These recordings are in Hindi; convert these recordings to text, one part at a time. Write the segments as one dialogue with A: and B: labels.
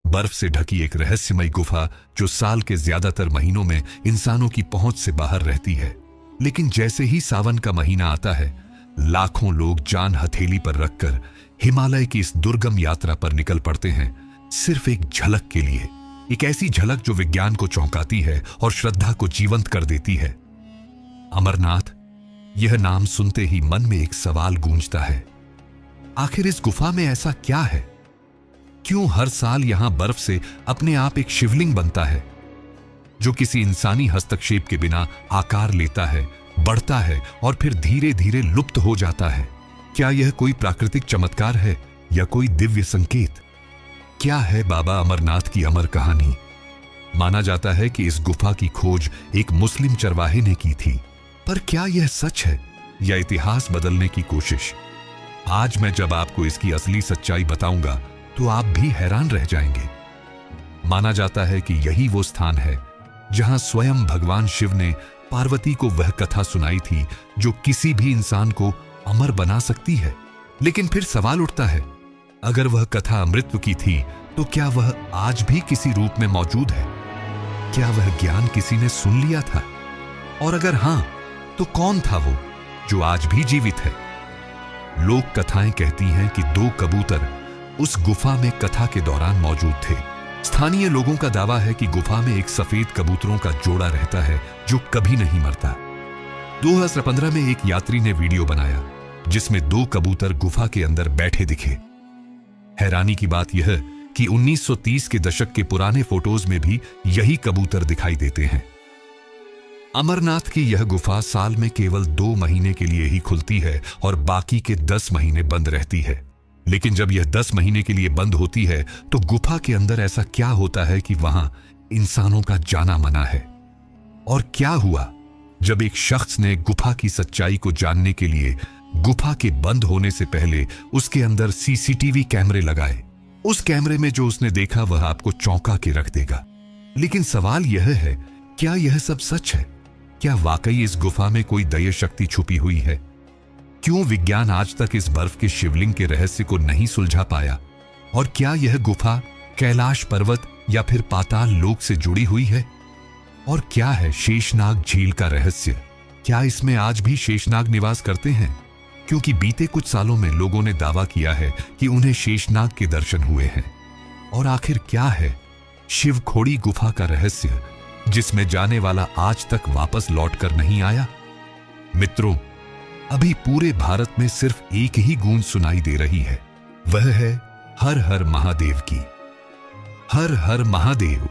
A: बर्फ से ढकी एक रहस्यमय गुफा जो साल के ज्यादातर महीनों में इंसानों की पहुंच से बाहर रहती है। लेकिन जैसे ही सावन का महीना आता है, लाखों लोग जान हथेली पर रखकर हिमालय की इस दुर्गम यात्रा पर निकल पड़ते हैं, सिर्फ एक झलक के लिए। एक ऐसी झलक जो विज्ञान को चौंकाती है और श्रद्धा को जीवंत कर देती है। अमरनाथ, यह नाम सुनते ही मन में एक सवाल गूंजता है। आखिर इस गुफा में ऐसा क्या है? क्यों हर साल यहां बर्फ से अपने आप एक शिवलिंग बनता है, जो किसी इंसानी हस्तक्षेप के बिना आकार लेता है, बढ़ता है और फिर धीरे धीरे लुप्त हो जाता है? क्या यह कोई प्राकृतिक चमत्कार है या कोई दिव्य संकेत? क्या है बाबा अमरनाथ की अमर कहानी? माना जाता है कि इस गुफा की खोज एक मुस्लिम चरवाहे ने की थी, पर क्या यह सच है या इतिहास बदलने की कोशिश? आज मैं जब आपको इसकी असली सच्चाई बताऊंगा तो आप भी हैरान रह जाएंगे। माना जाता है कि यही वो स्थान है जहां स्वयं भगवान शिव ने पार्वती को वह कथा सुनाई थी जो किसी भी इंसान को अमर बना सकती है। लेकिन फिर सवाल उठता है, अगर वह कथा अमृत की थी तो क्या वह आज भी किसी रूप में मौजूद है? क्या वह ज्ञान किसी ने सुन लिया था? और अगर हां, तो कौन था वो जो आज भी जीवित है? लोक कथाएं कहती हैं कि 2 कबूतर उस गुफा में कथा के दौरान मौजूद थे। स्थानीय लोगों का दावा है कि गुफा में एक सफेद कबूतरों का जोड़ा रहता है जो कभी नहीं मरता। 2015 में एक यात्री ने वीडियो बनाया जिसमें 2 कबूतर गुफा के अंदर बैठे दिखे। हैरानी की बात यह कि 1930 के दशक के पुराने फोटोज में भी यही कबूतर दिखाई देते हैं। अमरनाथ की यह गुफा साल में केवल 2 महीने के लिए ही खुलती है और बाकी के 10 महीने बंद रहती है। लेकिन जब यह 10 महीने के लिए बंद होती है तो गुफा के अंदर ऐसा क्या होता है कि वहां इंसानों का जाना मना है? और क्या हुआ जब एक शख्स ने गुफा की सच्चाई को जानने के लिए गुफा के बंद होने से पहले उसके अंदर सीसीटीवी कैमरे लगाए? उस कैमरे में जो उसने देखा वह आपको चौंका के रख देगा। लेकिन सवाल यह है, क्या यह सब सच है? क्या वाकई इस गुफा में कोई दैवीय शक्ति छुपी हुई है? क्यों विज्ञान आज तक इस बर्फ के शिवलिंग के रहस्य को नहीं सुलझा पाया? और क्या यह गुफा कैलाश पर्वत या फिर पाताल लोक से जुड़ी हुई है? और क्या है शेषनाग झील का रहस्य? क्या इसमें आज भी शेषनाग निवास करते हैं? क्योंकि बीते कुछ सालों में लोगों ने दावा किया है कि उन्हें शेषनाग के दर्शन हुए हैं। और आखिर क्या है शिवखोड़ी गुफा का रहस्य जिसमें जाने वाला आज तक वापस लौटकर नहीं आया? मित्रों, अभी पूरे भारत में सिर्फ एक ही गूंज सुनाई दे रही है, वह है हर हर महादेव की। हर हर महादेव।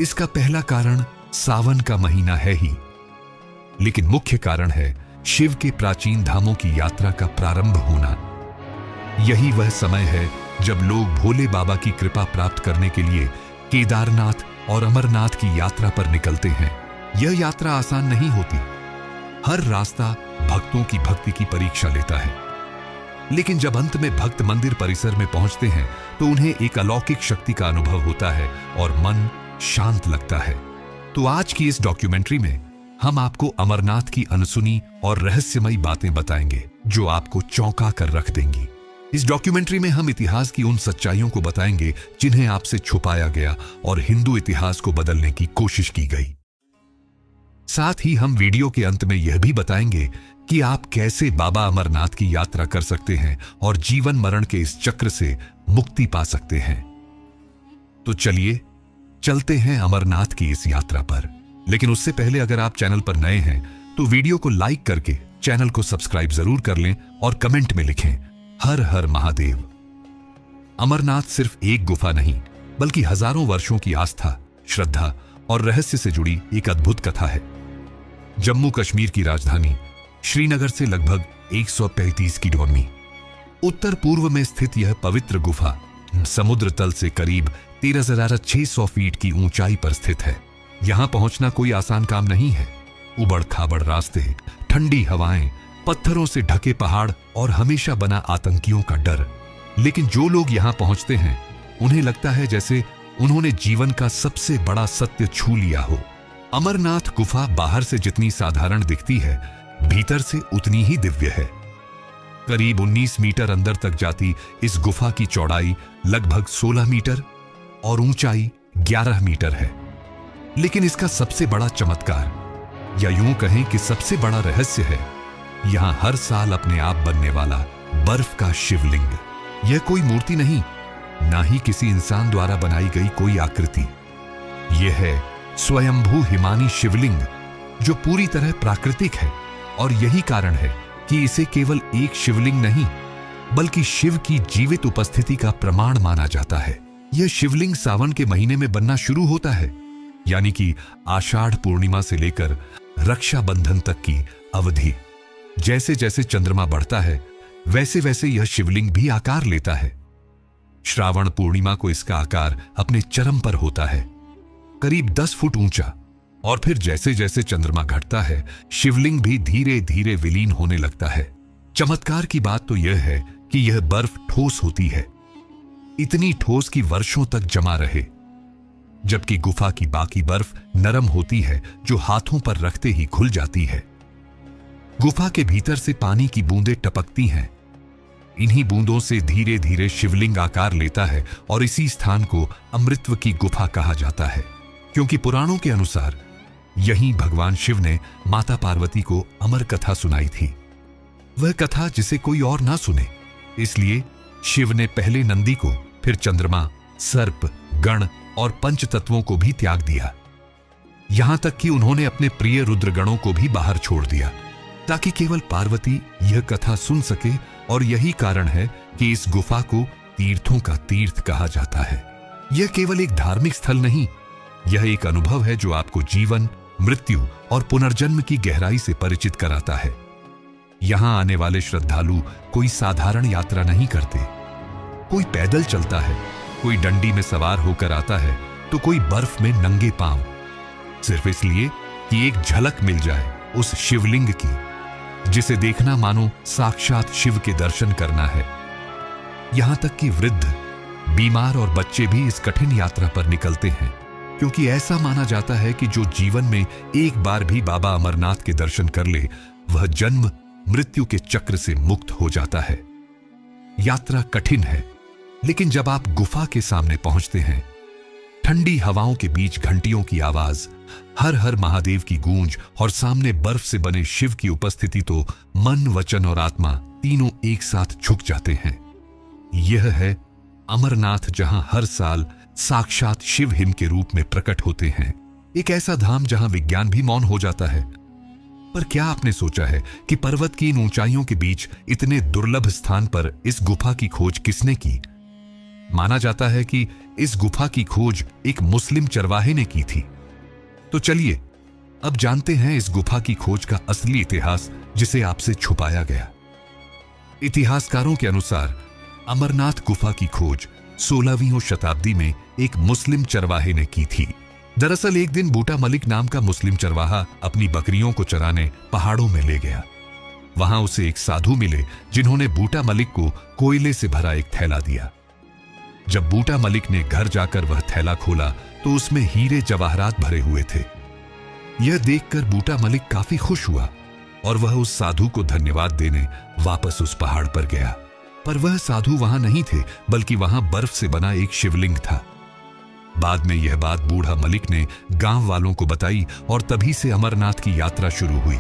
A: इसका पहला कारण सावन का महीना है ही, लेकिन मुख्य कारण है शिव के प्राचीन धामों की यात्रा का प्रारंभ होना। यही वह समय है जब लोग भोले बाबा की कृपा प्राप्त करने के लिए केदारनाथ और अमरनाथ की यात्रा पर निकलते हैं। यह यात्रा आसान नहीं होती। हर रास्ता भक्तों की भक्ति की परीक्षा लेता है। लेकिन जब अंत में भक्त मंदिर परिसर में पहुंचते हैं तो उन्हें एक अलौकिक शक्ति का अनुभव होता है और मन शांत लगता है। तो आज की इस डॉक्यूमेंट्री में हम आपको अमरनाथ की अनसुनी और रहस्यमयी बातें बताएंगे जो आपको चौंका कर रख देंगी। इस डॉक्यूमेंट्री में हम इतिहास की उन सच्चाइयों को बताएंगे जिन्हें आपसे छुपाया गया और हिंदू इतिहास को बदलने की कोशिश की गई। साथ ही हम वीडियो के अंत में यह भी बताएंगे कि आप कैसे बाबा अमरनाथ की यात्रा कर सकते हैं और जीवन मरण के इस चक्र से मुक्ति पा सकते हैं। तो चलिए चलते हैं अमरनाथ की इस यात्रा पर। लेकिन उससे पहले अगर आप चैनल पर नए हैं तो वीडियो को लाइक करके चैनल को सब्सक्राइब जरूर कर लें और कमेंट में लिखें हर हर महादेव। अमरनाथ सिर्फ एक गुफा नहीं बल्कि हजारों वर्षों की आस्था, श्रद्धा और रहस्य से जुड़ी एक अद्भुत कथा है। जम्मू कश्मीर की राजधानी श्रीनगर से लगभग 135 किलोमीटर उत्तर पूर्व में स्थित यह पवित्र गुफा समुद्र तल से करीब 13,600 फीट की ऊंचाई पर स्थित है। यहां पहुंचना कोई आसान काम नहीं है। उबड़ खाबड़ रास्ते, ठंडी हवाएं, पत्थरों से ढके पहाड़ और हमेशा बना आतंकियों का डर। लेकिन जो लोग यहां पहुंचते हैं उन्हें लगता है जैसे उन्होंने जीवन का सबसे बड़ा सत्य छू लिया हो। अमरनाथ गुफा बाहर से जितनी साधारण दिखती है, भीतर से उतनी ही दिव्य है। करीब 19 मीटर अंदर तक जाती इस गुफा की चौड़ाई लगभग 16 मीटर और ऊंचाई 11 मीटर है। लेकिन इसका सबसे बड़ा चमत्कार, या यूं कहें कि सबसे बड़ा रहस्य है, यहां हर साल अपने आप बनने वाला बर्फ का शिवलिंग। यह कोई मूर्ति नहीं, ना ही किसी इंसान द्वारा बनाई गई कोई आकृति। यह है स्वयंभू हिमानी शिवलिंग, जो पूरी तरह प्राकृतिक है। और यही कारण है कि इसे केवल एक शिवलिंग नहीं, बल्कि शिव की जीवित उपस्थिति का प्रमाण माना जाता है। यह शिवलिंग सावन के महीने में बनना शुरू होता है, यानी कि आषाढ़ पूर्णिमा से लेकर रक्षाबंधन तक की अवधि। जैसे जैसे चंद्रमा बढ़ता है, वैसे वैसे यह शिवलिंग भी आकार लेता है। श्रावण पूर्णिमा को इसका आकार अपने चरम पर होता है, करीब 10 फुट ऊंचा। और फिर जैसे जैसे चंद्रमा घटता है, शिवलिंग भी धीरे धीरे विलीन होने लगता है। चमत्कार की बात तो यह है कि यह बर्फ ठोस होती है, इतनी ठोस कि वर्षों तक जमा रहे, जबकि गुफा की बाकी बर्फ नरम होती है, जो हाथों पर रखते ही घुल जाती है। गुफा के भीतर से पानी की बूंदें टपकती हैं। इन्हीं बूंदों से धीरे धीरे शिवलिंग आकार लेता है और इसी स्थान को अमृतत्व की गुफा कहा जाता है, क्योंकि पुराणों के अनुसार यहीं भगवान शिव ने माता पार्वती को अमर कथा सुनाई थी। वह कथा जिसे कोई और ना सुने, इसलिए शिव ने पहले नंदी को, फिर चंद्रमा, सर्प, गण और पंच तत्वों को भी त्याग दिया। यहां तक कि उन्होंने अपने प्रिय रुद्रगणों को भी बाहर छोड़ दिया, ताकि केवल पार्वती यह कथा सुन सके। और यही कारण है कि इस गुफा को तीर्थों का तीर्थ कहा जाता है। यह केवल एक धार्मिक स्थल नहीं, यह एक अनुभव है जो आपको जीवन, मृत्यु और पुनर्जन्म की गहराई से परिचित कराता है। यहां आने वाले श्रद्धालु कोई साधारण यात्रा नहीं करते। कोई पैदल चलता है, कोई डंडी में सवार होकर आता है, तो कोई बर्फ में नंगे पांव, सिर्फ इसलिए कि एक झलक मिल जाए उस शिवलिंग की, जिसे देखना मानो साक्षात शिव के दर्शन करना है। यहां तक कि वृद्ध, बीमार और बच्चे भी इस कठिन यात्रा पर निकलते हैं, क्योंकि ऐसा माना जाता है कि जो जीवन में एक बार भी बाबा अमरनाथ के दर्शन कर ले, वह जन्म मृत्यु के चक्र से मुक्त हो जाता है। यात्रा कठिन है, लेकिन जब आप गुफा के सामने पहुंचते हैं, ठंडी हवाओं के बीच घंटियों की आवाज, हर हर महादेव की गूंज और सामने बर्फ से बने शिव की उपस्थिति, तो मन, वचन और आत्मा तीनों एक साथ झुक जाते हैं। यह है अमरनाथ, जहां हर साल साक्षात शिव हिम के रूप में प्रकट होते हैं। एक ऐसा धाम जहां विज्ञान भी मौन हो जाता है। पर क्या आपने सोचा है कि पर्वत की इन ऊंचाइयों के बीच इतने दुर्लभ स्थान पर इस गुफा की खोज किसने की? माना जाता है कि इस गुफा की खोज एक मुस्लिम चरवाहे ने की थी। तो चलिए अब जानते हैं इस गुफा की खोज का असली इतिहास, जिसे आपसे छुपाया गया। इतिहासकारों के अनुसार अमरनाथ गुफा की खोज 16वीं शताब्दी में एक मुस्लिम चरवाहे ने की थी। दरअसल एक दिन बूटा मलिक नाम का मुस्लिम चरवाहा अपनी बकरियों को चराने पहाड़ों में ले गया। वहां उसे एक साधु मिले, जिन्होंने बूटा मलिक को कोयले से भरा एक थैला दिया। जब बूटा मलिक ने घर जाकर वह थैला खोला, तो उसमें हीरे जवाहरात भरे हुए थे। यह देखकर बूटा मलिक काफी खुश हुआ और वह उस साधु को धन्यवाद देने वापस उस पहाड़ पर गया। पर वह साधु वहां नहीं थे, बल्कि वहां बर्फ से बना एक शिवलिंग था। बाद में यह बात बूढ़ा मलिक ने गांव वालों को बताई और तभी से अमरनाथ की यात्रा शुरू हुई।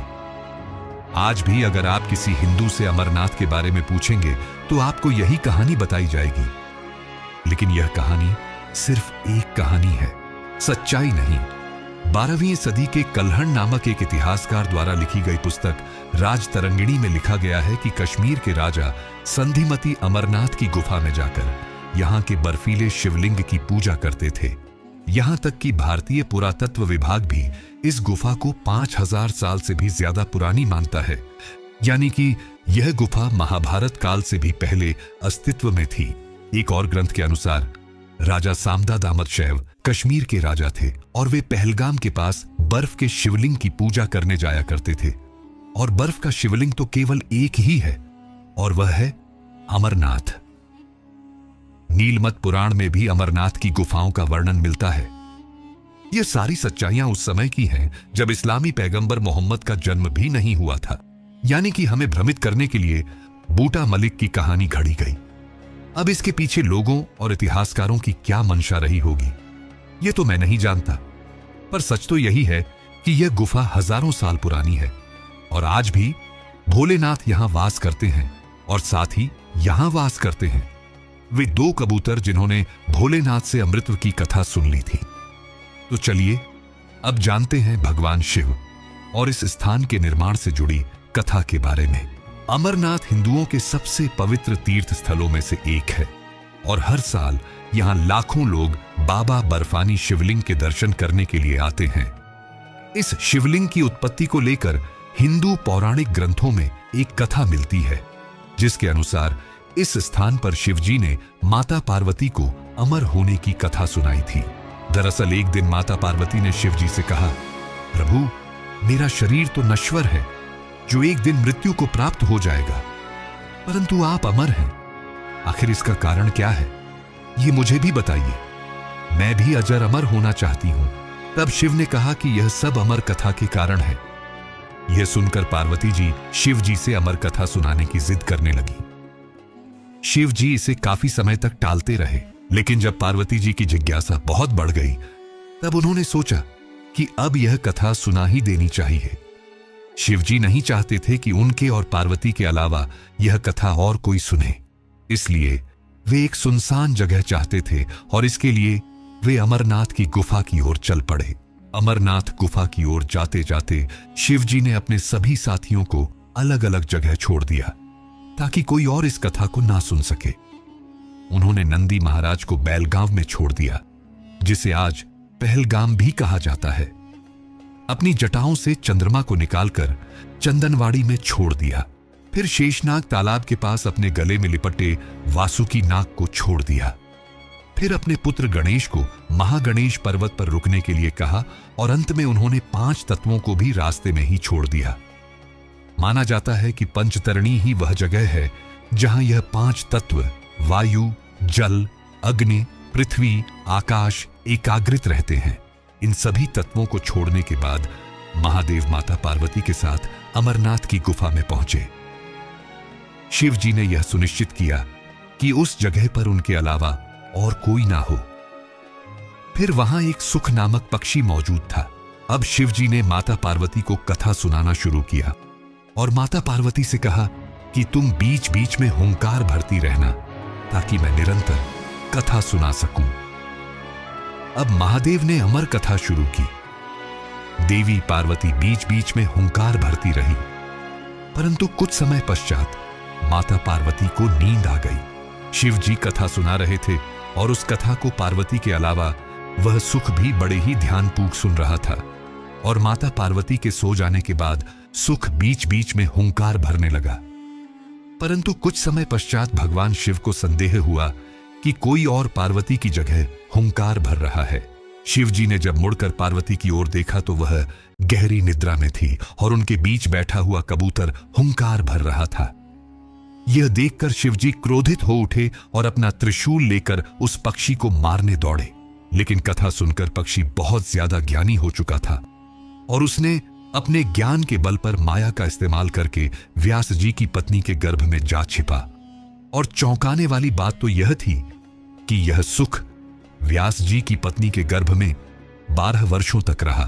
A: आज भी अगर आप किसी हिंदू से अमरनाथ के बारे में पूछेंगे, तो आपको यही कहानी बताई जाएगी। लेकिन यह कहानी सिर्फ एक कहानी है, सच्चाई नहीं। 12वीं सदी के कल्हण नामक एक इतिहासकार द्वारा लिखी गई पुस्तक राजतरंगिणी में लिखा गया है कि कश्मीर के राजा संधिमती अमरनाथ की गुफा में जाकर यहां के बर्फीले शिवलिंग की पूजा करते थे। यहां तक कि भारतीय पुरातत्व विभाग भी इस गुफा को 5000 साल से भी ज्यादा पुरानी मानता है, यानी कि यह गुफा महाभारत काल से भी पहले अस्तित्व में थी। एक और ग्रंथ के अनुसार राजा सामदा दामद शैव कश्मीर के राजा थे और वे पहलगाम के पास बर्फ के शिवलिंग की पूजा करने जाया करते थे। और बर्फ का शिवलिंग तो केवल एक ही है, और वह है अमरनाथ। नीलमत पुराण में भी अमरनाथ की गुफाओं का वर्णन मिलता है। यह सारी सच्चाइयां उस समय की हैं जब इस्लामी पैगंबर मोहम्मद का जन्म भी नहीं हुआ था, यानी कि हमें भ्रमित करने के लिए बूटा मलिक की कहानी घड़ी गई। अब इसके पीछे लोगों और इतिहासकारों की क्या मंशा रही होगी, ये तो मैं नहीं जानता, पर सच तो यही है कि यह गुफा हजारों साल पुरानी है और आज भी भोलेनाथ यहां वास करते हैं और साथ ही यहां वास करते हैं वे दो कबूतर जिन्होंने भोलेनाथ से अमृत की कथा सुन ली थी। तो चलिए अब जानते हैं भगवान शिव और इस स्थान के निर्माण से जुड़ी कथा के बारे में। अमरनाथ हिंदुओं के सबसे पवित्र तीर्थ स्थलों में से एक है और हर साल यहां लाखों लोग बाबा बर्फानी शिवलिंग के दर्शन करने के लिए आते हैं। इस शिवलिंग की उत्पत्ति को लेकर हिंदू पौराणिक ग्रंथों में एक कथा मिलती है, जिसके अनुसार इस स्थान पर शिवजी ने माता पार्वती को अमर होने की कथा सुनाई थी। दरअसल एक दिन माता पार्वती ने शिवजी से कहा, प्रभु, मेरा शरीर तो नश्वर है जो एक दिन मृत्यु को प्राप्त हो जाएगा, परंतु आप अमर हैं। आखिर इसका कारण क्या है, ये मुझे भी बताइए। मैं भी अजर अमर होना चाहती हूं। तब शिव ने कहा कि यह सब अमर कथा के कारण है। यह सुनकर पार्वती जी शिव जी से अमर कथा सुनाने की जिद करने लगी। शिव जी इसे काफी समय तक टालते रहे, लेकिन जब पार्वती जी की जिज्ञासा बहुत बढ़ गई तब उन्होंने सोचा कि अब यह कथा सुना ही देनी चाहिए। शिवजी नहीं चाहते थे कि उनके और पार्वती के अलावा यह कथा और कोई सुने, इसलिए वे एक सुनसान जगह चाहते थे और इसके लिए वे अमरनाथ की गुफा की ओर चल पड़े। अमरनाथ गुफा की ओर जाते जाते शिवजी ने अपने सभी साथियों को अलग अलग जगह छोड़ दिया ताकि कोई और इस कथा को ना सुन सके। उन्होंने नंदी महाराज को बैलगांव में छोड़ दिया, जिसे आज पहलगाम भी कहा जाता है। अपनी जटाओं से चंद्रमा को निकालकर चंदनवाड़ी में छोड़ दिया। फिर शेषनाग तालाब के पास अपने गले में लिपटे वासुकी नाग को छोड़ दिया। फिर अपने पुत्र गणेश को महागणेश पर्वत पर रुकने के लिए कहा और अंत में उन्होंने 5 तत्वों को भी रास्ते में ही छोड़ दिया। माना जाता है कि पंचतरणी ही वह जगह है जहां यह 5 तत्व वायु, जल, अग्नि, पृथ्वी, आकाश एकाग्रित रहते हैं। इन सभी तत्वों को छोड़ने के बाद महादेव माता पार्वती के साथ अमरनाथ की गुफा में पहुंचे। शिव जी ने यह सुनिश्चित किया कि उस जगह पर उनके अलावा और कोई ना हो। फिर वहां एक सुख नामक पक्षी मौजूद था। अब शिव जी ने माता पार्वती को कथा सुनाना शुरू किया और माता पार्वती से कहा कि तुम बीच बीच में हुंकार भरती रहना ताकि मैं निरंतर कथा सुना सकूं। अब महादेव ने अमर कथा शुरू की। देवी पार्वती बीच बीच में हुंकार भरती रही, परंतु कुछ समय पश्चात माता पार्वती को नींद आ गई। शिव जी कथा सुना रहे थे और उस कथा को पार्वती के अलावा वह सुख भी बड़े ही ध्यानपूर्वक सुन रहा था और माता पार्वती के सो जाने के बाद सुख बीच बीच में हुंकार भरने लगा। परंतु कुछ समय पश्चात भगवान शिव को संदेह हुआ कि कोई और पार्वती की जगह हुंकार भर रहा है। शिव जी ने जब मुड़कर पार्वती की ओर देखा तो वह गहरी निद्रा में थी और उनके बीच बैठा हुआ कबूतर हुंकार भर रहा था। यह देखकर शिवजी क्रोधित हो उठे और अपना त्रिशूल लेकर उस पक्षी को मारने दौड़े, लेकिन कथा सुनकर पक्षी बहुत ज्यादा ज्ञानी हो चुका था और उसने अपने ज्ञान के बल पर माया का इस्तेमाल करके व्यास जी की पत्नी के गर्भ में जा छिपा। और चौंकाने वाली बात तो यह थी कि यह सुख व्यास जी की पत्नी के गर्भ में 12 वर्षों तक रहा।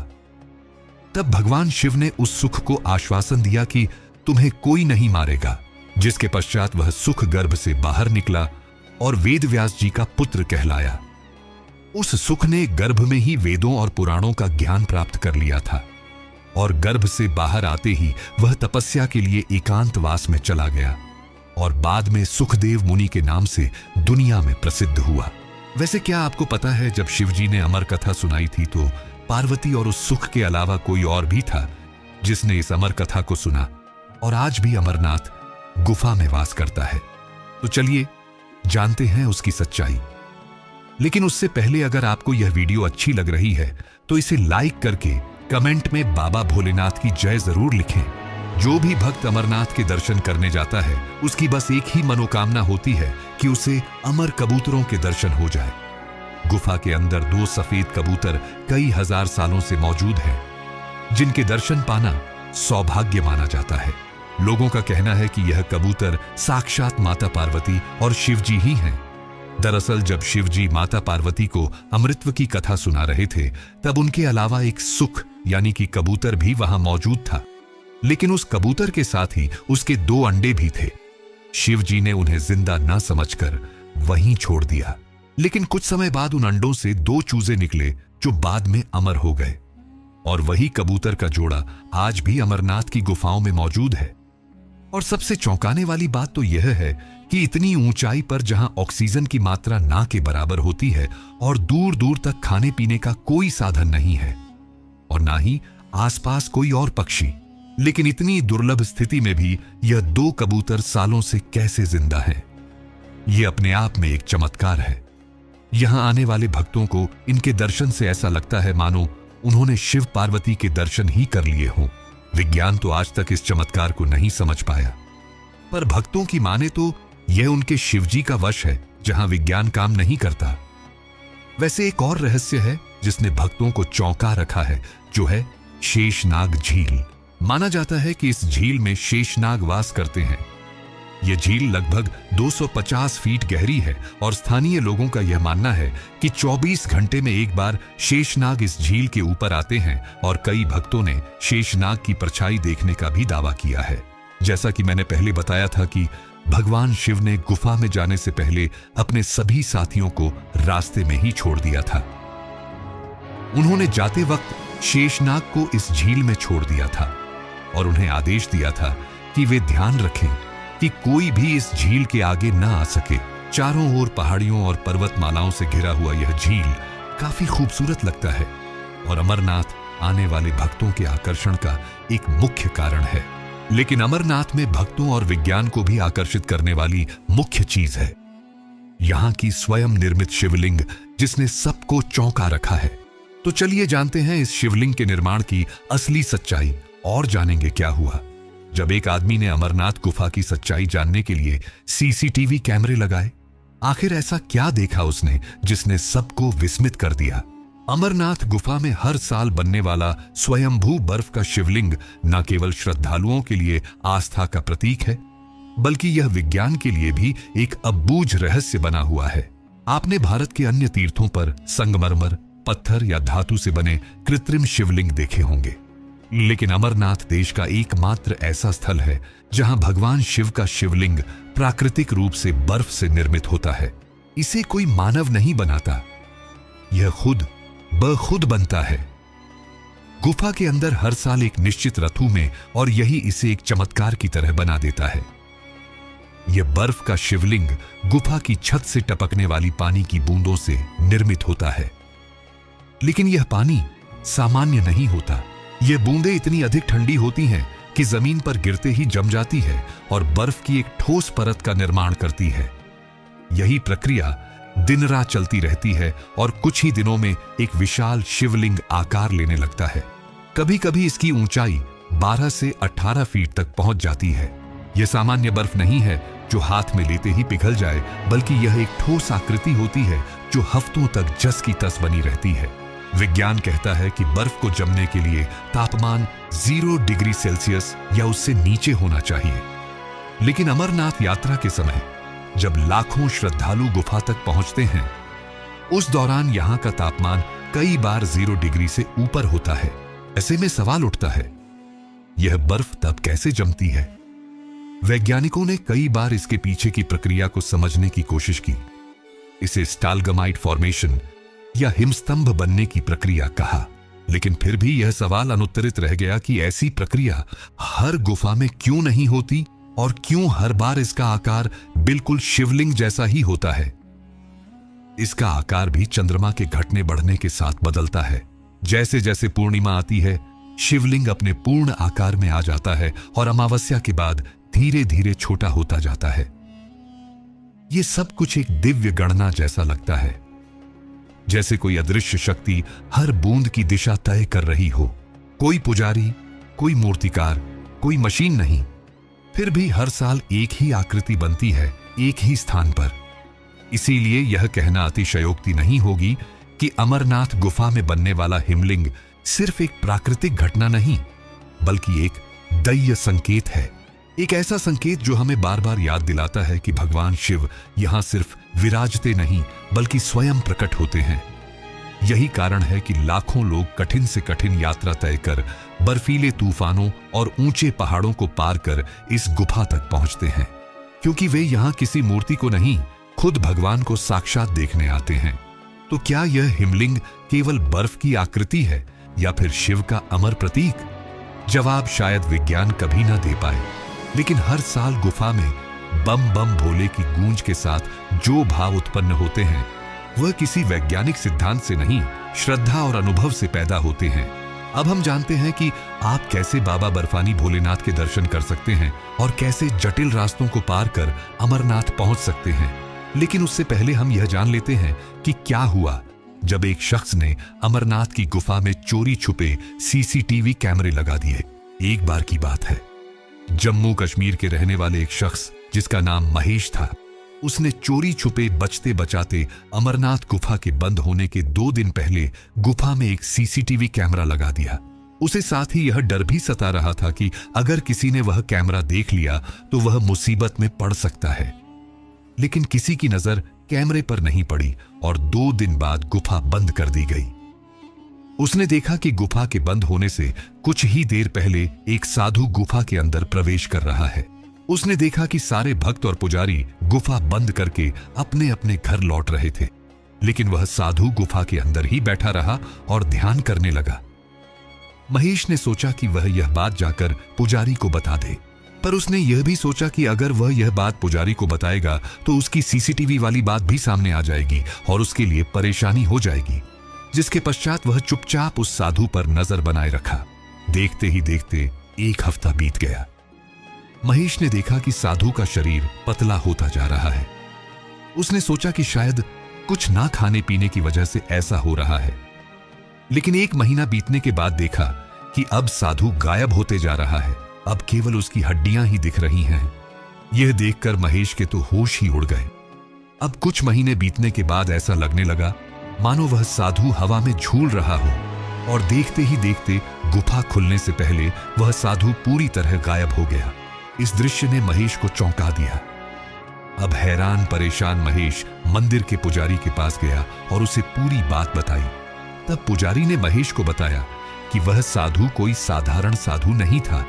A: तब भगवान शिव ने उस सुख को आश्वासन दिया कि तुम्हें कोई नहीं मारेगा, जिसके पश्चात वह सुख गर्भ से बाहर निकला और वेद व्यास जी का पुत्र कहलाया। उस सुख ने गर्भ में ही वेदों और पुराणों का ज्ञान प्राप्त कर लिया था और गर्भ से बाहर आते ही वह तपस्या के लिए एकांतवास में चला गया और बाद में सुखदेव मुनि के नाम से दुनिया में प्रसिद्ध हुआ। वैसे क्या आपको पता है, जब शिवजी ने अमर कथा सुनाई थी तो पार्वती और उस सुख के अलावा कोई और भी था जिसने इस अमर कथा को सुना और आज भी अमरनाथ गुफा में वास करता है। तो चलिए जानते हैं उसकी सच्चाई। लेकिन उससे पहले अगर आपको यह वीडियो अच्छी लग रही है तो इसे लाइक करके कमेंट में बाबा भोलेनाथ की जय जरूर लिखें। जो भी भक्त अमरनाथ के दर्शन करने जाता है उसकी बस एक ही मनोकामना होती है कि उसे अमर कबूतरों के दर्शन हो जाए। गुफा के अंदर 2 सफेद कबूतर कई हजार सालों से मौजूद हैं, जिनके दर्शन पाना सौभाग्य माना जाता है। लोगों का कहना है कि यह कबूतर साक्षात माता पार्वती और शिवजी ही हैं। दरअसल जब शिवजी माता पार्वती को अमृतत्व की कथा सुना रहे थे, तब उनके अलावा एक सुख यानी कि कबूतर भी वहां मौजूद था। लेकिन उस कबूतर के साथ ही उसके 2 अंडे भी थे। शिवजी ने उन्हें जिंदा न समझकर वहीं छोड़ दिया। लेकिन कुछ समय बाद उन अंडों से 2 चूजे निकले जो बाद में अमर हो गए, और वही कबूतर का जोड़ा आज भी अमरनाथ की गुफाओं में मौजूद है। और सबसे चौंकाने वाली बात तो यह है कि इतनी ऊंचाई पर जहां ऑक्सीजन की मात्रा ना के बराबर होती है और दूर दूर तक खाने पीने का कोई साधन नहीं है और ना ही आसपास कोई और पक्षी, लेकिन इतनी दुर्लभ स्थिति में भी यह 2 कबूतर सालों से कैसे जिंदा हैं, यह अपने आप में एक चमत्कार है। यहां आने वाले भक्तों को इनके दर्शन से ऐसा लगता है मानो उन्होंने शिव पार्वती के दर्शन ही कर लिए हों। विज्ञान तो आज तक इस चमत्कार को नहीं समझ पाया, पर भक्तों की माने तो यह उनके शिवजी का वश है जहां विज्ञान काम नहीं करता। वैसे एक और रहस्य है जिसने भक्तों को चौंका रखा है, जो है शेषनाग झील। माना जाता है कि इस झील में शेषनाग वास करते हैं। यह झील लगभग 250 फीट गहरी है और स्थानीय लोगों का यह मानना है कि 24 घंटे में एक बार शेषनाग इस झील के ऊपर आते हैं और कई भक्तों ने शेषनाग की परछाई देखने का भी दावा किया है। जैसा कि मैंने पहले बताया था कि भगवान शिव ने गुफा में जाने से पहले अपने सभी साथियों को रास्ते में ही छोड़ दिया था। उन्होंने जाते वक्त शेषनाग को इस झील में छोड़ दिया था और उन्हें आदेश दिया था कि वे ध्यान रखें कि कोई भी इस झील के आगे ना आ सके। चारों ओर पहाड़ियों और पर्वतमालाओं से घिरा हुआ यह झील काफी खूबसूरत लगता है और अमरनाथ आने वाले भक्तों के आकर्षण का एक मुख्य कारण है। लेकिन अमरनाथ में भक्तों और विज्ञान को भी आकर्षित करने वाली मुख्य चीज है यहां की स्वयं निर्मित शिवलिंग, जिसने सबको चौंका रखा है। तो चलिए जानते हैं इस शिवलिंग के निर्माण की असली सच्चाई और जानेंगे क्या हुआ जब एक आदमी ने अमरनाथ गुफा की सच्चाई जानने के लिए सीसीटीवी कैमरे लगाए। आखिर ऐसा क्या देखा उसने जिसने सबको विस्मित कर दिया। अमरनाथ गुफा में हर साल बनने वाला स्वयंभू बर्फ का शिवलिंग न केवल श्रद्धालुओं के लिए आस्था का प्रतीक है, बल्कि यह विज्ञान के लिए भी एक अबूझ रहस्य बना हुआ है। आपने भारत के अन्य तीर्थों पर संगमरमर, पत्थर या धातु से बने कृत्रिम शिवलिंग देखे होंगे, लेकिन अमरनाथ देश का एकमात्र ऐसा स्थल है जहां भगवान शिव का शिवलिंग प्राकृतिक रूप से बर्फ से निर्मित होता है। इसे कोई मानव नहीं बनाता, यह खुद बखुद बनता है। गुफा के अंदर हर साल एक निश्चित ऋतु में, और यही इसे एक चमत्कार की तरह बना देता है। यह बर्फ का शिवलिंग गुफा की छत से टपकने वाली पानी की बूंदों से निर्मित होता है। लेकिन यह पानी सामान्य नहीं होता। यह बूंदें इतनी अधिक ठंडी होती हैं कि जमीन पर गिरते ही जम जाती है और बर्फ की एक ठोस परत का निर्माण करती है। यही प्रक्रिया दिन रात चलती रहती है और कुछ ही दिनों में एक विशाल शिवलिंग आकार लेने लगता है। कभी कभी इसकी ऊंचाई 12 से 18 फीट तक पहुंच जाती है। यह सामान्य बर्फ नहीं है जो हाथ में लेते ही पिघल जाए, बल्कि यह एक ठोस आकृति होती है जो हफ्तों तक जस की तस बनी रहती है। विज्ञान कहता है कि बर्फ को जमने के लिए तापमान 0 डिग्री सेल्सियस या उससे नीचे होना चाहिए। लेकिन अमरनाथ यात्रा के समय जब लाखों श्रद्धालु गुफा तक पहुंचते हैं, उस दौरान यहां का तापमान कई बार 0 डिग्री से ऊपर होता है। ऐसे में सवाल उठता है, यह बर्फ तब कैसे जमती है? वैज्ञानिकों ने कई बार इसके पीछे की प्रक्रिया को समझने की कोशिश की। इसे स्टालगमाइट फॉर्मेशन या हिमस्तंभ बनने की प्रक्रिया कहा, लेकिन फिर भी यह सवाल अनुत्तरित रह गया कि ऐसी प्रक्रिया हर गुफा में क्यों नहीं होती और क्यों हर बार इसका आकार बिल्कुल शिवलिंग जैसा ही होता है। इसका आकार भी चंद्रमा के घटने बढ़ने के साथ बदलता है। जैसे जैसे पूर्णिमा आती है, शिवलिंग अपने पूर्ण आकार में आ जाता है और अमावस्या के बाद धीरे धीरे छोटा होता जाता है। यह सब कुछ एक दिव्य गणना जैसा लगता है, जैसे कोई अदृश्य शक्ति हर बूंद की दिशा तय कर रही हो। कोई पुजारी, कोई मूर्तिकार, कोई मशीन नहीं, फिर भी हर साल एक ही आकृति बनती है, एक ही स्थान पर। इसीलिए यह कहना अतिशयोक्ति नहीं होगी कि अमरनाथ गुफा में बनने वाला हिमलिंग सिर्फ एक प्राकृतिक घटना नहीं, बल्कि एक दैवीय संकेत है। एक ऐसा संकेत जो हमें बार बार याद दिलाता है कि भगवान शिव यहां सिर्फ विराजते नहीं बल्कि स्वयं प्रकट होते हैं। यही कारण है कि लाखों लोग कठिन से कठिन यात्रा तय कर बर्फीले तूफानों और ऊंचे पहाड़ों को पार कर इस गुफा तक पहुंचते हैं, क्योंकि वे यहां किसी मूर्ति को नहीं, खुद भगवान को साक्षात देखने आते हैं। तो क्या यह हिमलिंग केवल बर्फ की आकृति है या फिर शिव का अमर प्रतीक? जवाब शायद विज्ञान कभी ना दे पाए, लेकिन हर साल गुफा में बम बम भोले की गूंज के साथ जो भाव उत्पन्न होते हैं वह किसी वैज्ञानिक सिद्धांत से नहीं, श्रद्धा और अनुभव से पैदा होते हैं। अब हम जानते हैं कि आप कैसे बाबा बर्फानी भोलेनाथ के दर्शन कर सकते हैं और कैसे जटिल रास्तों को पार कर अमरनाथ पहुंच सकते हैं। लेकिन उससे पहले हम यह जान लेते हैं कि क्या हुआ जब एक शख्स ने अमरनाथ की गुफा में चोरी छुपे सीसीटीवी कैमरे लगा दिए। एक बार की बात है, जम्मू कश्मीर के रहने वाले एक शख्स जिसका नाम महेश था, उसने चोरी छुपे बचते बचाते अमरनाथ गुफा के बंद होने के 2 दिन पहले गुफा में एक सीसीटीवी कैमरा लगा दिया। उसे साथ ही यह डर भी सता रहा था कि अगर किसी ने वह कैमरा देख लिया तो वह मुसीबत में पड़ सकता है। लेकिन किसी की नजर कैमरे पर नहीं पड़ी और 2 दिन बाद गुफा बंद कर दी गई। उसने देखा कि गुफा के बंद होने से कुछ ही देर पहले एक साधु गुफा के अंदर प्रवेश कर रहा है। उसने देखा कि सारे भक्त और पुजारी गुफा बंद करके अपने अपने घर लौट रहे थे, लेकिन वह साधु गुफा के अंदर ही बैठा रहा और ध्यान करने लगा। महेश ने सोचा कि वह यह बात जाकर पुजारी को बता दे, पर उसने यह भी सोचा कि अगर वह यह बात पुजारी को बताएगा तो उसकी सीसीटीवी वाली बात भी सामने आ जाएगी और उसके लिए परेशानी हो जाएगी। जिसके पश्चात वह चुपचाप उस साधु पर नजर बनाए रखा। देखते ही देखते 1 हफ्ता बीत गया। महेश ने देखा कि साधु का शरीर पतला होता जा रहा है। उसने सोचा कि शायद कुछ ना खाने पीने की वजह से ऐसा हो रहा है, लेकिन 1 महीना बीतने के बाद देखा कि अब साधु गायब होते जा रहा है। अब केवल उसकी हड्डियां ही दिख रही हैं। यह देखकर महेश के तो होश ही उड़ गए। अब कुछ महीने बीतने के बाद ऐसा लगने लगा मानो वह साधु हवा में झूल रहा हो, और देखते ही देखते गुफा खुलने से पहले वह साधु पूरी तरह गायब हो गया। इस दृश्य ने महेश को चौंका दिया। अब हैरान परेशान महेश मंदिर के पुजारी के पास गया और उसे पूरी बात बताई। तब पुजारी ने महेश को बताया कि वह साधु कोई साधारण साधु नहीं था।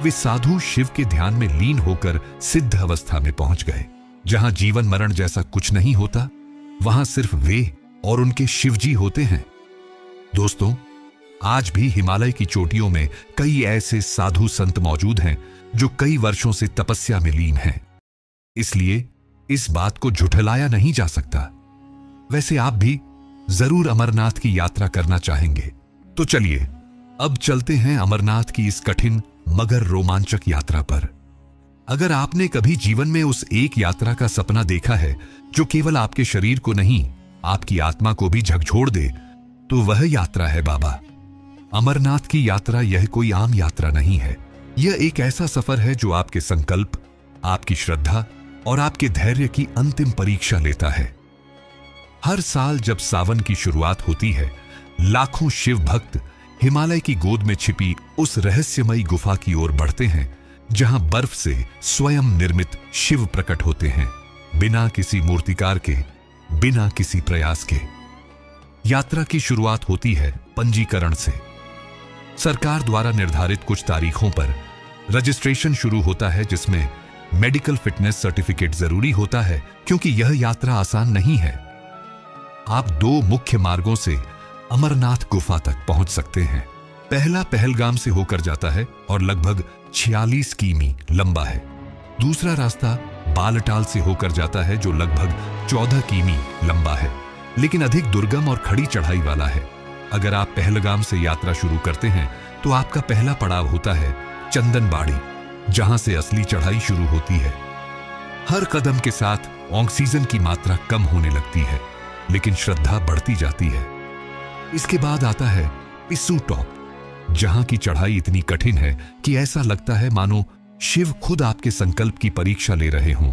A: वे साधु शिव के ध्यान में लीन होकर सिद्ध अवस्था में पहुंच गए, जहां जीवन मरण जैसा कुछ नहीं होता, वहां सिर्फ वे और उनके शिवजी होते हैं। दोस्तों, आज भी हिमालय की चोटियों में कई ऐसे साधु संत मौजूद हैं जो कई वर्षों से तपस्या में लीन हैं। इसलिए इस बात को झुठलाया नहीं जा सकता। वैसे आप भी जरूर अमरनाथ की यात्रा करना चाहेंगे, तो चलिए अब चलते हैं अमरनाथ की इस कठिन मगर रोमांचक यात्रा पर। अगर आपने कभी जीवन में उस एक यात्रा का सपना देखा है जो केवल आपके शरीर को नहीं, आपकी आत्मा को भी झकझोर दे, तो वह यात्रा है बाबा अमरनाथ की यात्रा। यह कोई आम यात्रा नहीं है। यह एक ऐसा सफर है जो आपके संकल्प, आपकी श्रद्धा और आपके धैर्य की अंतिम परीक्षा लेता है। हर साल जब सावन की शुरुआत होती है, लाखों शिव भक्त हिमालय की गोद में छिपी उस रहस्यमयी गुफा की ओर बढ़ते हैं, जहां बर्फ से स्वयं निर्मित शिव प्रकट होते हैं, बिना किसी मूर्तिकार के, बिना किसी प्रयास के। यात्रा की शुरुआत होती है पंजीकरण से। सरकार द्वारा निर्धारित कुछ तारीखों पर रजिस्ट्रेशन शुरू होता है, जिसमें मेडिकल फिटनेस सर्टिफिकेट जरूरी होता है, क्योंकि यह यात्रा आसान नहीं है। आप 2 मुख्य मार्गों से अमरनाथ गुफा तक पहुंच सकते हैं। पहला पहलगाम से होकर जाता है और लगभग 46 किमी लंबा है। दूसरा रास्ता बालटाल से होकर जाता है जो लगभग 14 किमी लंबा है, लेकिन अधिक दुर्गम और खड़ी चढ़ाई वाला है। अगर आप पहलगाम से यात्रा शुरू करते हैं तो आपका पहला पड़ाव होता है चंदनबाड़ी, जहां से असली चढ़ाई शुरू होती है। हर कदम के साथ ऑक्सीजन की मात्रा कम होने लगती है, लेकिन श्रद्धा बढ़ती जाती है। इसके बाद आता है पिस्सू टॉप, जहां की चढ़ाई इतनी कठिन है कि ऐसा लगता है मानो शिव खुद आपके संकल्प की परीक्षा ले रहे हों।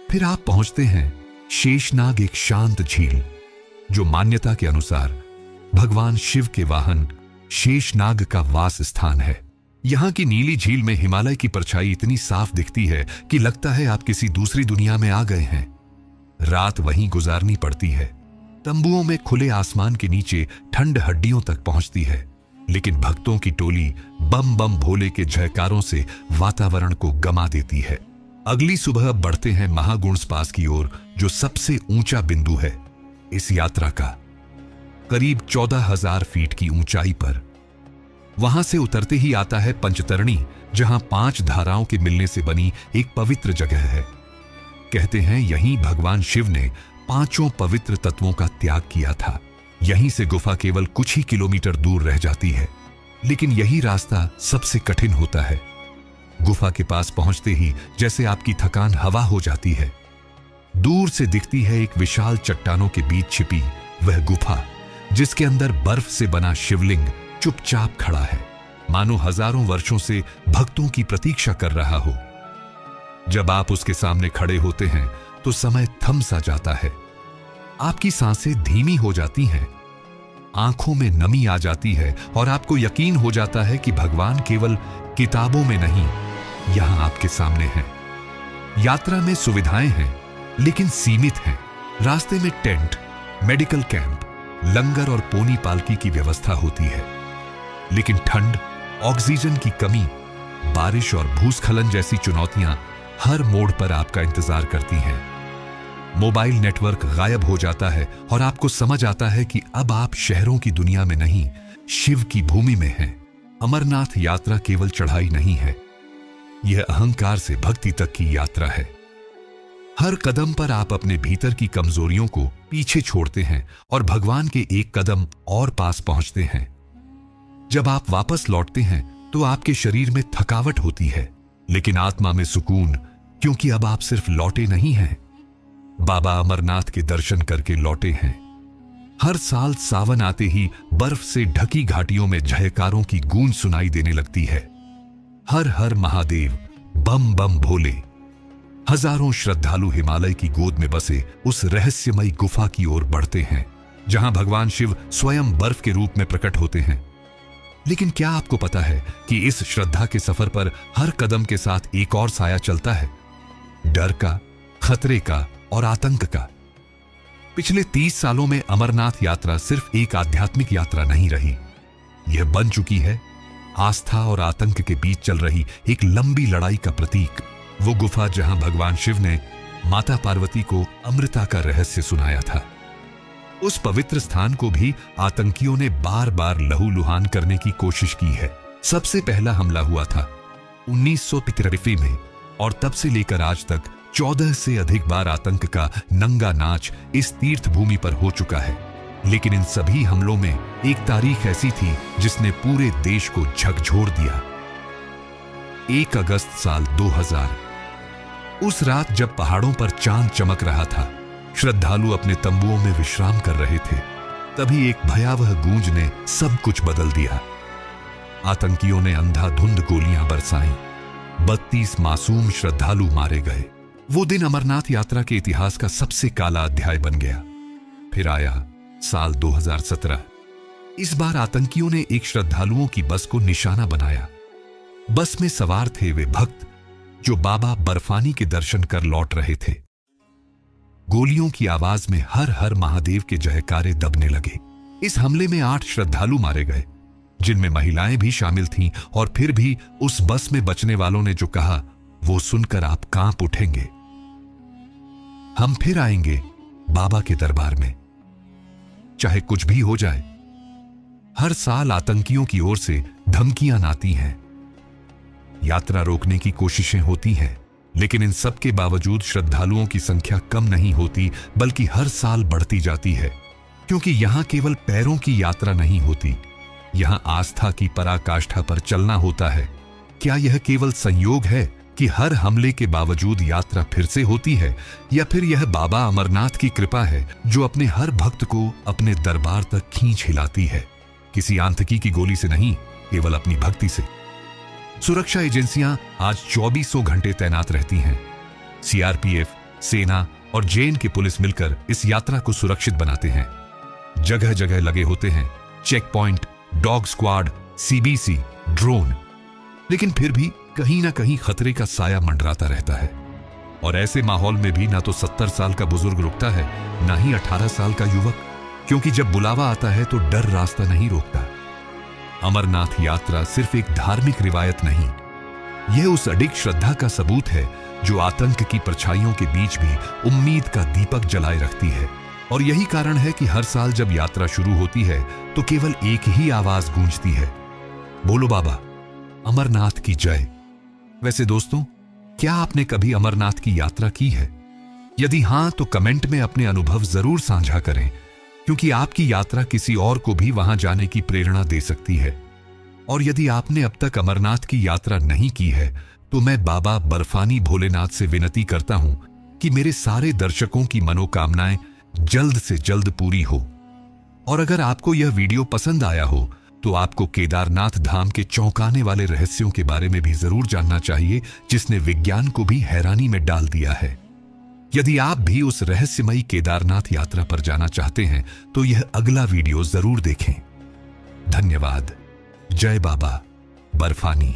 A: फिर आप पहुंचते हैं शेषनाग, एक शांत झील जो मान्यता के अनुसार भगवान शिव के वाहन शेषनाग का वास स्थान है। यहाँ की नीली झील में हिमालय की परछाई इतनी साफ दिखती है कि लगता है आप किसी दूसरी दुनिया में आ गए हैं। रात वहीं गुजारनी पड़ती है। तंबुओं में खुले आसमान के नीचे ठंड हड्डियों तक पहुंचती है, लेकिन भक्तों की टोली बम बम भोले के जयकारों से वातावरण को गमा देती है। अगली सुबह बढ़ते हैं महागुण्स पास की ओर, जो सबसे ऊंचा बिंदु है इस यात्रा का, करीब 14,000 फीट की ऊंचाई पर। वहां से उतरते ही आता है पंचतरणी, जहां 5 धाराओं के मिलने से बनी एक पवित्र जगह है। कहते हैं यहीं भगवान शिव ने 5 पवित्र तत्वों का त्याग किया था। यहीं से गुफा केवल कुछ ही किलोमीटर दूर रह जाती है, लेकिन यही रास्ता सबसे कठिन होता है। गुफा के पास पहुंचते ही जैसे आपकी थकान हवा हो जाती है। दूर से दिखती है एक विशाल चट्टानों के बीच छिपी वह गुफा, जिसके अंदर बर्फ से बना शिवलिंग चुपचाप खड़ा है, मानो हजारों वर्षों से भक्तों की प्रतीक्षा कर रहा हो। जब आप उसके सामने खड़े होते हैं तो समय थम सा जाता है। आपकी सांसें धीमी हो जाती हैं, आंखों में नमी आ जाती है और आपको यकीन हो जाता है कि भगवान केवल किताबों में नहीं, यहां आपके सामने हैं। यात्रा में सुविधाएं हैं, लेकिन सीमित हैं। रास्ते में टेंट, मेडिकल कैंप, लंगर और पोनी पालकी की व्यवस्था होती है, लेकिन ठंड, ऑक्सीजन की कमी, बारिश और भूस्खलन जैसी चुनौतियां हर मोड़ पर आपका इंतजार करती हैं। मोबाइल नेटवर्क गायब हो जाता है और आपको समझ आता है कि अब आप शहरों की दुनिया में नहीं, शिव की भूमि में हैं। अमरनाथ यात्रा केवल चढ़ाई नहीं है, यह अहंकार से भक्ति तक की यात्रा है। हर कदम पर आप अपने भीतर की कमजोरियों को पीछे छोड़ते हैं और भगवान के एक कदम और पास पहुंचते हैं। जब आप वापस लौटते हैं तो आपके शरीर में थकावट होती है, लेकिन आत्मा में सुकून, क्योंकि अब आप सिर्फ लौटे नहीं हैं, बाबा अमरनाथ के दर्शन करके लौटे हैं। हर साल सावन आते ही बर्फ से ढकी घाटियों में जयकारों की गूंज सुनाई देने लगती है। हर हर महादेव, बम बम भोले। हजारों श्रद्धालु हिमालय की गोद में बसे उस रहस्यमयी गुफा की ओर बढ़ते हैं, जहां भगवान शिव स्वयं बर्फ के रूप में प्रकट होते हैं। लेकिन क्या आपको पता है कि इस श्रद्धा के सफर पर हर कदम के साथ एक और साया चलता है, डर का, खतरे का और आतंक का। पिछले 30 सालों में अमरनाथ यात्रा सिर्फ एक आध्यात्मिक यात्रा नहीं रही, यह बन चुकी है आस्था और आतंक के बीच चल रही एक लंबी लड़ाई का प्रतीक। वो गुफा जहां भगवान शिव ने माता पार्वती को अमृता का रहस्य सुनाया था, उस पवित्र स्थान को भी आतंकियों ने बार बार लहूलुहान करने की कोशिश की है। सबसे पहला हमला हुआ था 1993 में, और तब से लेकर आज तक 14 से अधिक बार आतंक का नंगा नाच इस तीर्थ भूमि पर हो चुका है। लेकिन इन सभी हमलों में एक तारीख ऐसी थी जिसने पूरे देश को झकझोर दिया। 1 अगस्त साल 2000। उस रात जब पहाड़ों पर चांद चमक रहा था, श्रद्धालु अपने तंबुओं में विश्राम कर रहे थे, तभी एक भयावह गूंज ने सब कुछ बदल दिया। आतंकियों ने अंधाधुंध गोलियां बरसाईं, 32 मासूम श्रद्धालु मारे गए। वो दिन अमरनाथ यात्रा के इतिहास का सबसे काला अध्याय बन गया। फिर आया साल 2017। इस बार आतंकियों ने एक श्रद्धालुओं की बस को निशाना बनाया। बस में सवार थे वे भक्त जो बाबा बर्फानी के दर्शन कर लौट रहे थे। गोलियों की आवाज में हर हर महादेव के जयकारे दबने लगे। इस हमले में 8 श्रद्धालु मारे गए, जिनमें महिलाएं भी शामिल थीं, और फिर भी उस बस में बचने वालों ने जो कहा, वो सुनकर आप कांप उठेंगे। हम फिर आएंगे बाबा के दरबार में, चाहे कुछ भी हो जाए। हर साल आतंकियों की ओर से धमकियां आती हैं, यात्रा रोकने की कोशिशें होती हैं, लेकिन इन सब के बावजूद श्रद्धालुओं की संख्या कम नहीं होती, बल्कि हर साल बढ़ती जाती है। क्योंकि यहां केवल पैरों की यात्रा नहीं होती, यहां आस्था की पराकाष्ठा पर चलना होता है। क्या यह केवल संयोग है कि हर हमले के बावजूद यात्रा फिर से होती है, या फिर यह बाबा अमरनाथ की कृपा है जो अपने हर भक्त को अपने दरबार तक खींच हिलाती है? किसी आतंकी की गोली से नहीं, केवल अपनी भक्ति से। सुरक्षा एजेंसियां आज 24 घंटे तैनात रहती हैं। सीआरपीएफ, सेना और जेएन की पुलिस मिलकर इस यात्रा को सुरक्षित बनाते हैं। जगह जगह लगे होते हैं checkpoint, dog squad, CBC, drone. लेकिन फिर भी कहीं ना कहीं खतरे का साया मंडराता रहता है। और ऐसे माहौल में भी ना तो 70 साल का बुजुर्ग रुकता है, ना ही 18 साल का युवक, क्योंकि जब बुलावा आता है तो डर रास्ता नहीं रोकता। अमरनाथ यात्रा सिर्फ एक धार्मिक रिवायत नहीं, यह उस अडिग श्रद्धा का सबूत है जो आतंक की परछाइयों के बीच भी उम्मीद का दीपक जलाए रखती है। और यही कारण है कि हर साल जब यात्रा शुरू होती है तो केवल एक ही आवाज गूंजती है, बोलो बाबा अमरनाथ की जय। वैसे दोस्तों, क्या आपने कभी अमरनाथ की यात्रा की है? यदि हां तो कमेंट में अपने अनुभव जरूर साझा करें, क्योंकि आपकी यात्रा किसी और को भी वहां जाने की प्रेरणा दे सकती है। और यदि आपने अब तक अमरनाथ की यात्रा नहीं की है तो मैं बाबा बर्फानी भोलेनाथ से विनती करता हूं कि मेरे सारे दर्शकों की मनोकामनाएं जल्द से जल्द पूरी हो। और अगर आपको यह वीडियो पसंद आया हो तो आपको केदारनाथ धाम के चौंकाने वाले रहस्यों के बारे में भी जरूर जानना चाहिए, जिसने विज्ञान को भी हैरानी में डाल दिया है। यदि आप भी उस रहस्यमयी केदारनाथ यात्रा पर जाना चाहते हैं तो यह अगला वीडियो जरूर देखें। धन्यवाद। जय बाबा बर्फानी।